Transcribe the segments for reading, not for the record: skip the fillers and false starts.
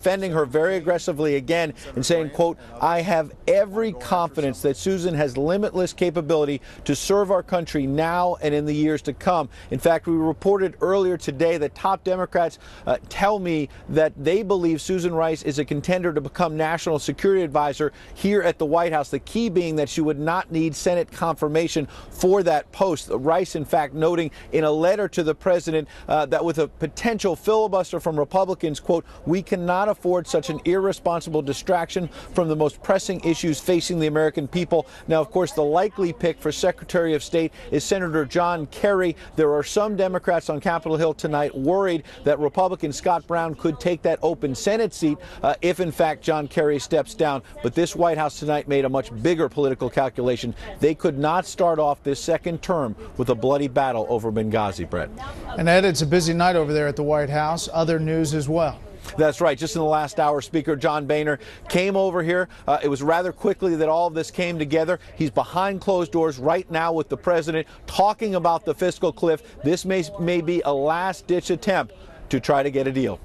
defending her very aggressively again and saying, quote, "I have every confidence that Susan has limitless capability to serve our country now and in the years to come." In fact, we reported earlier today that top Democrats tell me that they believe Susan Rice is a contender to become National Security Advisor here at the White House, the key being that she would not need Senate confirmation for that post. Rice, in fact, noting in a letter to the president that with a potential filibuster from Republicans, quote, "We cannot afford such an irresponsible distraction from the most pressing issues facing the American people." Now, of course, the likely pick for Secretary of State is Senator John Kerry. There are some Democrats on Capitol Hill tonight worried that Republican Scott Brown could take that open Senate seat if, in fact, John Kerry steps down. But this White House tonight made a much bigger political calculation. They could not start off this second term with a bloody battle over Benghazi, Brett. And Ed, it's a busy night over there at the White House. Other news as well. That's right. Just in the last hour, Speaker John Boehner came over here. It was rather quickly that all of this came together. He's behind closed doors right now with the president talking about the fiscal cliff. This may be a last-ditch attempt to try to get a deal.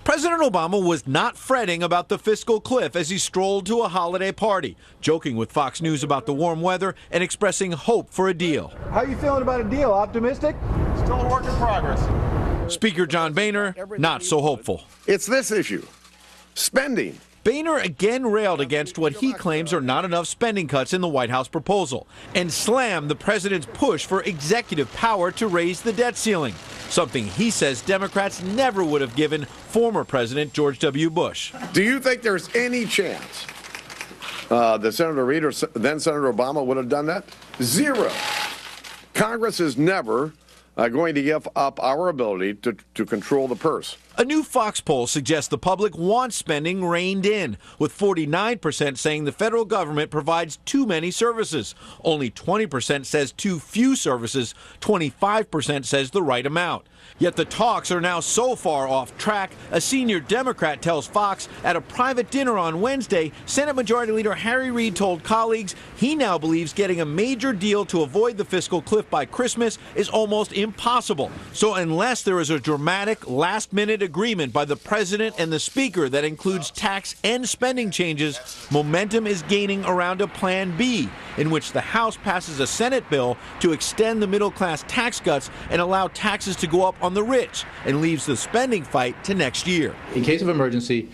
President Obama was not fretting about the fiscal cliff as he strolled to a holiday party, joking with Fox News about the warm weather and expressing hope for a deal. How are you feeling about a deal? Optimistic? Still a work in progress. Speaker John Boehner, not so hopeful. It's this issue, spending. Boehner again railed against what he claims are not enough spending cuts in the White House proposal and slammed the president's push for executive power to raise the debt ceiling, something he says Democrats never would have given former President George W. Bush. Do you think there's any chance that Senator Reid or then Senator Obama would have done that? Zero. Congress is never going to give up our ability to control the purse. A new Fox poll suggests the public wants spending reined in, with 49% saying the federal government provides too many services. Only 20% says too few services. 25% says the right amount. Yet the talks are now so far off track, a senior Democrat tells Fox at a private dinner on Wednesday, Senate Majority Leader Harry Reid told colleagues he now believes getting a major deal to avoid the fiscal cliff by Christmas is almost impossible. So unless there is a dramatic last-minute agreement by the president and the speaker that includes tax and spending changes, momentum is gaining around a plan B, in which the House passes a Senate bill to extend the middle-class tax cuts and allow taxes to go up on the rich, and leaves the spending fight to next year. In case of emergency,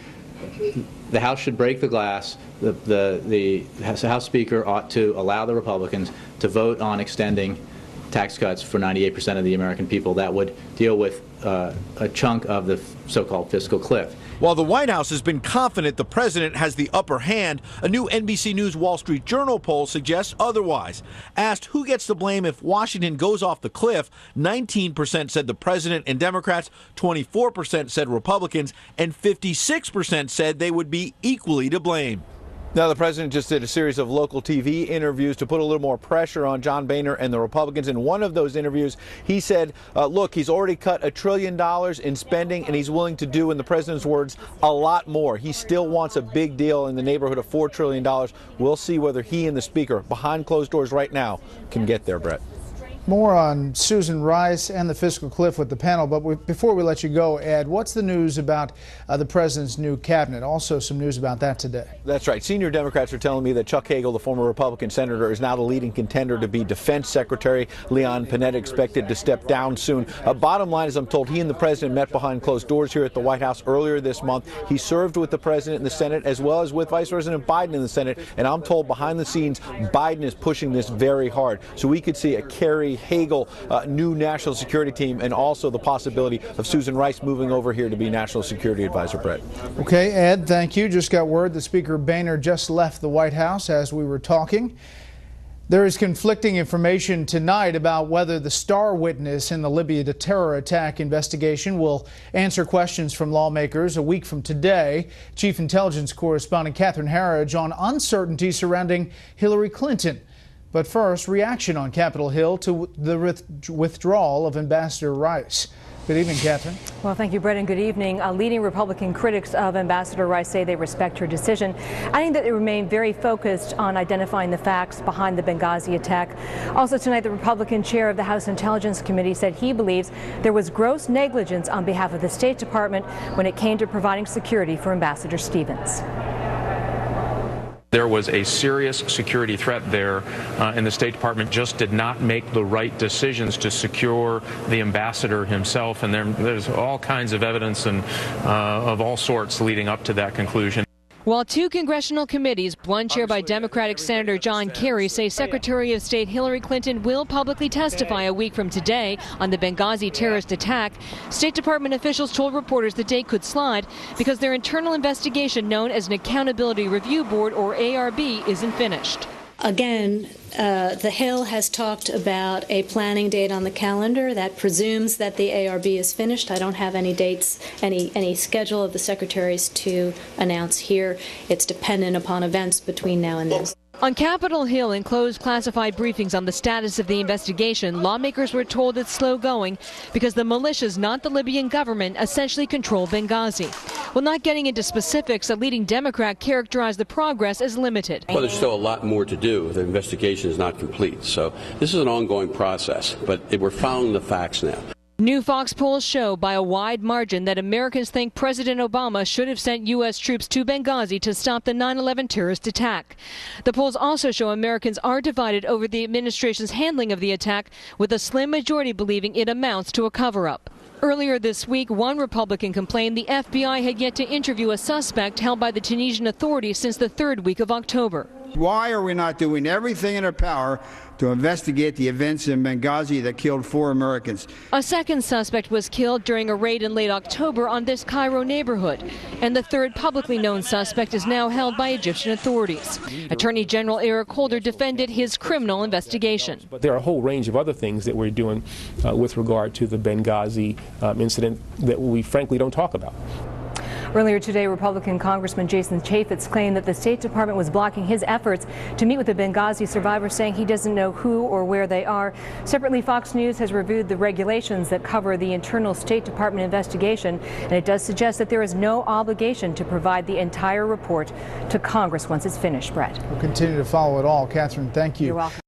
the House should break the glass. The House Speaker ought to allow the Republicans to vote on extending tax cuts for 98% of the American people. That would deal with a chunk of the so-called fiscal cliff. While the White House has been confident the president has the upper hand, a new NBC News Wall Street Journal poll suggests otherwise. Asked who gets the blame if Washington goes off the cliff, 19% said the president and Democrats, 24% said Republicans, and 56% said they would be equally to blame. Now, the president just did a series of local TV interviews to put a little more pressure on John Boehner and the Republicans. In one of those interviews, he said, look, he's already cut $1 trillion in spending, and he's willing to do, in the president's words, a lot more. He still wants a big deal in the neighborhood of $4 trillion. We'll see whether he and the speaker, behind closed doors right now, can get there, Brett. More on Susan Rice and the fiscal cliff with the panel. But before we let you go, Ed, what's the news about the president's new cabinet? Also some news about that today. That's right. Senior Democrats are telling me that Chuck Hagel, the former Republican senator, is now the leading contender to be defense secretary. Leon Panetta expected to step down soon. Bottom line is, I'm told he and the president met behind closed doors here at the White House earlier this month. He served with the president in the Senate as well as with Vice President Biden in the Senate. And I'm told behind the scenes, Biden is pushing this very hard. So we could see a Kerry Hagel new national security team, and also the possibility of Susan Rice moving over here to be National Security Advisor, Brett. Okay, Ed, thank you. Just got word that Speaker Boehner just left the White House as we were talking. There is conflicting information tonight about whether the star witness in the Libya terror attack investigation will answer questions from lawmakers a week from today. Chief Intelligence Correspondent Catherine Harridge on uncertainty surrounding Hillary Clinton. But first, reaction on Capitol Hill to the withdrawal of Ambassador Rice. Good evening, Catherine. Well, thank you, Brett, and good evening. Leading Republican critics of Ambassador Rice say they respect her decision, adding that they remain very focused on identifying the facts behind the Benghazi attack. Also tonight, the Republican chair of the House Intelligence Committee said he believes there was gross negligence on behalf of the State Department when it came to providing security for Ambassador Stevens. There was a serious security threat there, and the State Department just did not make the right decisions to secure the ambassador himself. And there's all kinds of evidence and of all sorts leading up to that conclusion. While two congressional committees, one chaired by Democratic Senator John Kerry, say Secretary of State Hillary Clinton will publicly testify a week from today on the Benghazi terrorist attack, State Department officials told reporters the date could slide because their internal investigation, known as an Accountability Review Board, or ARB, isn't finished. Again, the Hill has talked about a planning date on the calendar that presumes that the ARB is finished. I don't have any dates, any schedule of the secretaries to announce here. It's dependent upon events between now and then. On Capitol Hill, in closed classified briefings on the status of the investigation, lawmakers were told it's slow going because the militias, not the Libyan government, essentially control Benghazi. While not getting into specifics, a leading Democrat characterized the progress as limited. Well, there's still a lot more to do. The investigation is not complete. So this is an ongoing process, but we're following the facts now. New Fox polls show by a wide margin that Americans think President Obama should have sent U.S. troops to Benghazi to stop the 9/11 terrorist attack. The polls also show Americans are divided over the administration's handling of the attack, with a slim majority believing it amounts to a cover-up. Earlier this week, one Republican complained the FBI had yet to interview a suspect held by the Tunisian authorities since the third week of October. Why are we not doing everything in our power to investigate the events in Benghazi that killed 4 Americans? A second suspect was killed during a raid in late October on this Cairo neighborhood, and the third publicly known suspect is now held by Egyptian authorities. Attorney General Eric Holder defended his criminal investigation. But there are a whole range of other things that we're doing with regard to the Benghazi incident that we frankly don't talk about. Earlier today, Republican Congressman Jason Chaffetz claimed that the State Department was blocking his efforts to meet with the Benghazi survivors, saying he doesn't know who or where they are. Separately, Fox News has reviewed the regulations that cover the internal State Department investigation, and it does suggest that there is no obligation to provide the entire report to Congress once it's finished. Brett. We'll continue to follow it all. Catherine, thank you. You're welcome.